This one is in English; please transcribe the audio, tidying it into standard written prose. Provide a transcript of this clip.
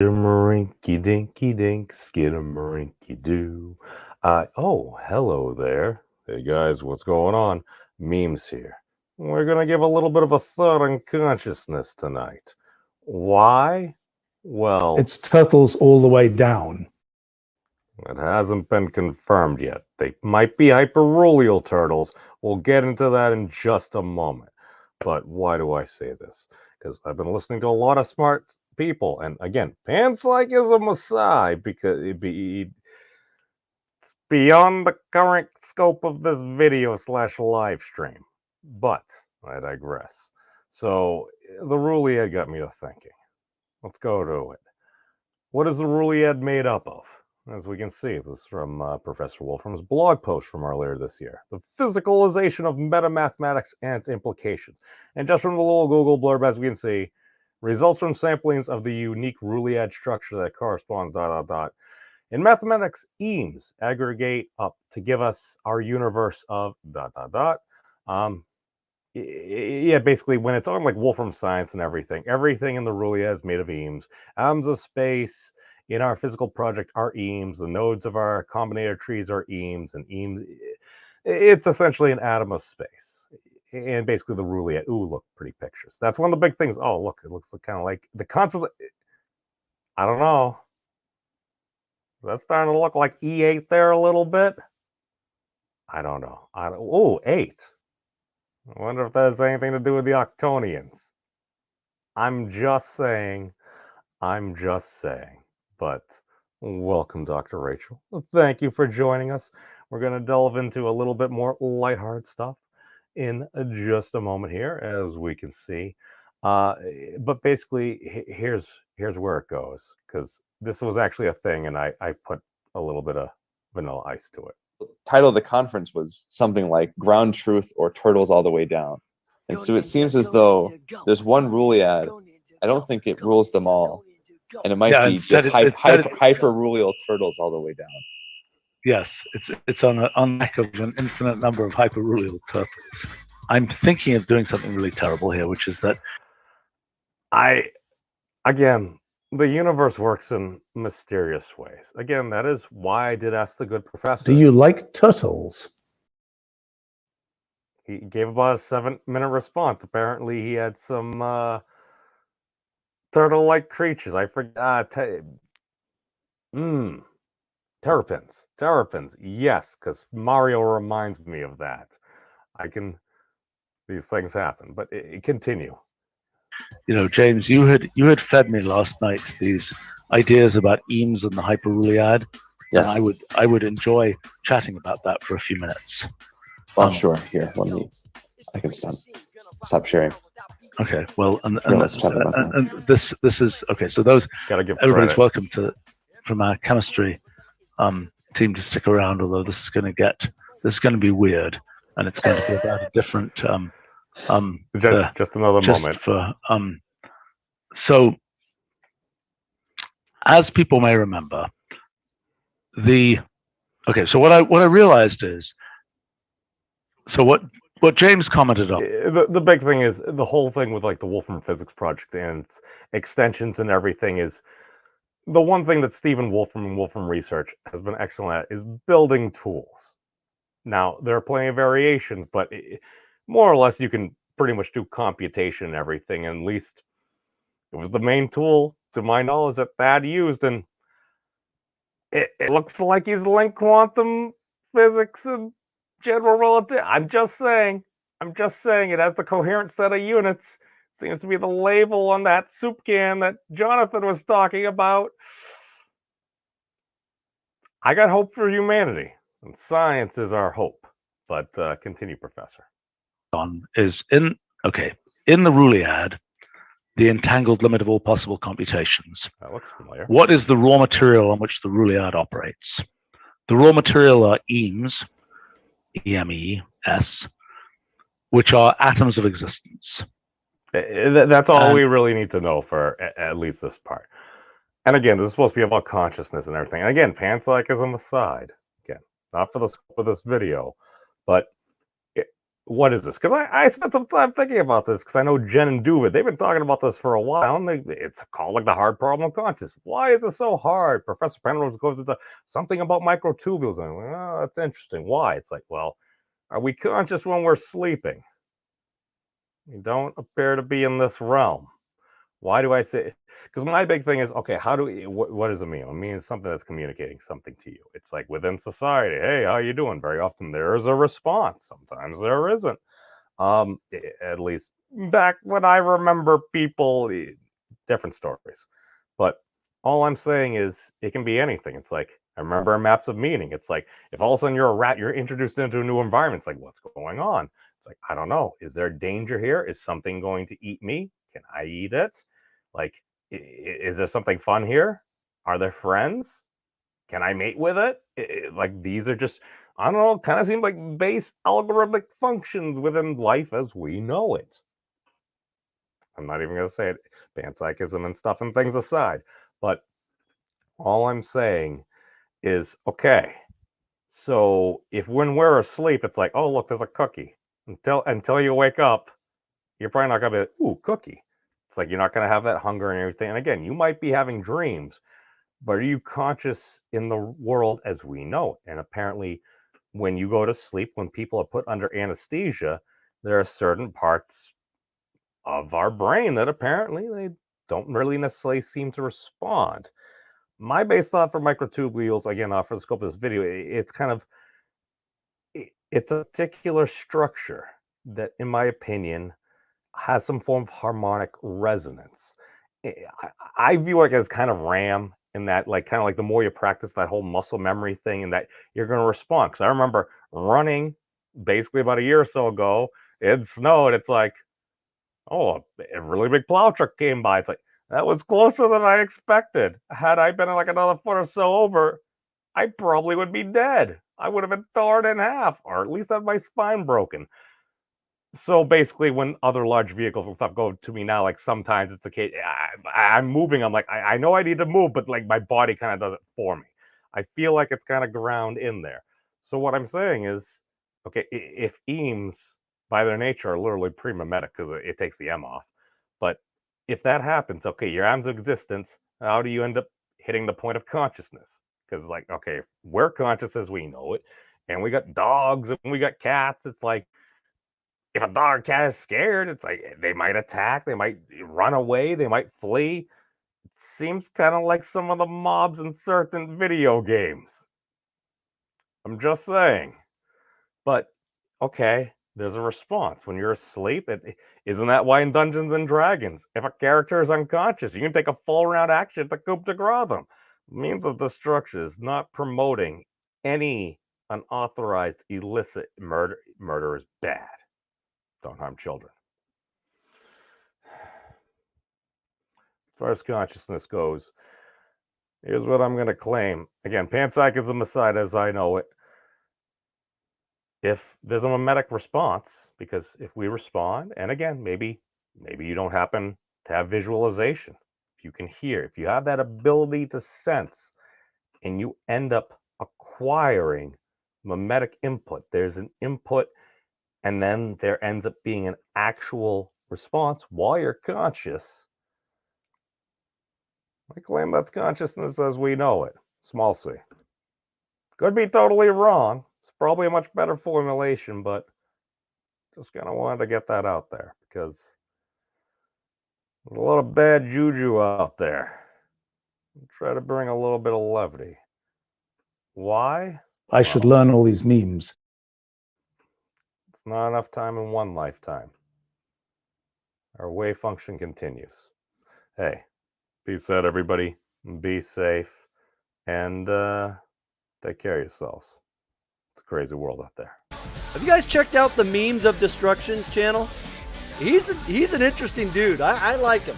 Skidamarinky dinky dink, skidamarinky doo. Oh, hello there. Hey guys, what's going on? Memes here. We're gonna give a little bit of a thought on consciousness tonight. Why? Well, It's turtles all the way down. it hasn't been confirmed yet. They might be hyperrulial turtles. We'll get into that in just a moment. But why do I say this? Because I've been listening to a lot of smart people, and again, Panpsychism aside, because it's beyond the current scope of this video / live stream. But I digress. So the Ruliad got me to thinking. Let's go to it. What is the Ruliad made up of? As we can see, this is from Professor Wolfram's blog post from earlier this year. The physicalization of metamathematics and its implications. And just from the little Google blurb, as we can see, results from samplings of the unique Ruliad structure that corresponds ... In mathematics, Emes aggregate up to give us our universe of ... Yeah, basically, when it's on like Wolfram science and everything in the Ruliad is made of Emes. Atoms of space in our physical project are Emes. The nodes of our combinator trees are Emes, and Emes, it's essentially an atom of space. And basically, the Ruliad. Ooh, look, pretty pictures. That's one of the big things. Oh, look, it looks kind of like the concept. I don't know. That's starting to look like E8 there a little bit. I don't know. Oh, 8. I wonder if that has anything to do with the Octonians. I'm just saying. But welcome, Dr. Rachel. Thank you for joining us. We're going to delve into a little bit more lighthearted stuff in just a moment here, as we can see. But basically, here's where it goes, because this was actually a thing, and I put a little bit of vanilla ice to it. Title of the conference was something like Ground Truth or Turtles All the Way Down. And so it seems as though there's one Ruliad. I don't think it rules them all. And it might be just hyper-rulial turtles all the way down. Yes, it's on the back of an infinite number of hyperrulial turtles. I'm thinking of doing something really terrible here, which is that again, the universe works in mysterious ways. Again, that is why I did ask the good professor. Do you like turtles? He gave about a 7-minute response. Apparently, he had some turtle-like creatures. I forgot. Terrapins. Yes, because Mario reminds me of that. These things happen, but continue. You know, James, you had fed me last night these ideas about Emes and the hyperruliad. Yes. And I would enjoy chatting about that for a few minutes. Well, sure. Here, I can stop sharing. Okay. Well, let's chat about that. And this is okay. So everybody's welcome from our chemistry team to stick around. Although this is going to be weird, and it's going to be about a different. Just another moment. So, as people may remember, so what I realized is, so what James commented on. The big thing is the whole thing with like the Wolfram Physics Project and its extensions and everything is the one thing that Stephen Wolfram and Wolfram Research has been excellent at is building tools. Now, there are plenty of variations, but more or less you can pretty much do computation and everything. And at least it was the main tool, to my knowledge, that Thad used. And it looks like he's linked quantum physics and general relativity. I'm just saying it has the coherent set of units. Seems to be the label on that soup can that Jonathan was talking about. I got hope for humanity, and science is our hope. But continue, Professor. Is in the Ruliad, the entangled limit of all possible computations. That looks familiar. What is the raw material on which the Ruliad operates? The raw material are Emes, E-M-E-S, which are atoms of existence. That's all we really need to know for at least this part. And again, this is supposed to be about consciousness and everything. And again, panpsychism aside, again, not for the scope of this video, but what is this? Because I spent some time thinking about this because I know Jen and Duvid, they've been talking about this for a while. And it's called like the hard problem of consciousness. Why is it so hard? Professor Penrose goes into something about microtubules. And well, that's interesting. Why? It's like, well, are we conscious when we're sleeping? We don't appear to be in this realm. Why do I say? Because my big thing is, okay, how do we, what does it mean? It means something that's communicating something to you. It's like within society, hey, how you doing? Very often there is a response. Sometimes there isn't. At least back when I remember people, different stories. But all I'm saying is it can be anything. It's like, I remember maps of meaning. It's like, if all of a sudden you're a rat, you're introduced into a new environment. It's like, what's going on? It's like, I don't know. Is there danger here? Is something going to eat me? Can I eat it? Like, is there something fun here? Are there friends? Can I mate with it? Like, these are just, I don't know, kind of seem like base algorithmic functions within life as we know it. I'm not even going to say it, panpsychism and stuff and things aside. But all I'm saying is, okay, so if when we're asleep, it's like, oh, look, there's a cookie. Until you wake up, you're probably not going to be, ooh, cookie. It's like you're not going to have that hunger and everything. And again, you might be having dreams, but are you conscious in the world as we know it? And apparently, when you go to sleep, when people are put under anesthesia, there are certain parts of our brain that apparently they don't really necessarily seem to respond. My base thought for microtubules, again, for the scope of this video, it's kind of, it's a particular structure that, in my opinion, has some form of harmonic resonance. I view it as kind of RAM in that, like, kind of like the more you practice that whole muscle memory thing, and that you're going to respond. Because I remember running basically about a year or so ago, it snowed. It's like, oh, a really big plow truck came by. It's like, that was closer than I expected. Had I been like another foot or so over, I probably would be dead. I would have been torn in half, or at least have my spine broken. So basically, when other large vehicles and stuff go to me now, like sometimes it's the case, I'm moving. I'm like, I know I need to move, but like my body kind of does it for me. I feel like it's kind of ground in there. So what I'm saying is, okay, if Emes by their nature are literally prememetic because it takes the M off, but if that happens, okay, your M's existence, how do you end up hitting the point of consciousness? Because like, okay, we're conscious as we know it, and we got dogs and we got cats. It's like, if a dog or cat is scared, it's like they might attack, they might run away, they might flee. It seems kind of like some of the mobs in certain video games. I'm just saying. But okay, there's a response when you're asleep. Isn't that why in Dungeons and Dragons, if a character is unconscious, you can take a full round action to coup de grace them? Means of destruction is not promoting any unauthorized illicit murder. Murder is bad. Don't harm children. As far as consciousness goes, here's what I'm going to claim. Again, panpsychism aside as I know it, if there's a memetic response, because if we respond, and again, maybe you don't happen to have visualization, if you can hear, if you have that ability to sense, and you end up acquiring memetic input, there's an input, and then there ends up being an actual response while you're conscious. I claim that's consciousness as we know it, small c. Could be totally wrong. It's probably a much better formulation, but just kind of wanted to get that out there because there's a lot of bad juju out there. I'll try to bring a little bit of levity. Why? I should learn all these memes. It's not enough time in one lifetime. Our wave function continues. Hey, peace out, everybody. Be safe and take care of yourselves. It's a crazy world out there. Have you guys checked out the Memes of Destruction's channel? He's an interesting dude. I like him.